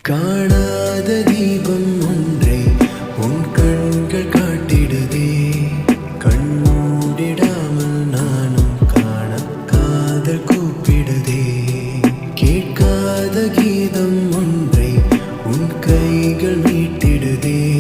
காணாத தீபம் ஒன்றை உன் கண்கள் காட்டிடுதே. கண்மூடிடாமல் நானும் காண காதல் கூப்பிடுதே. கேட்காத கீதம் ஒன்றை உன் கைகள் மீட்டிடுதே.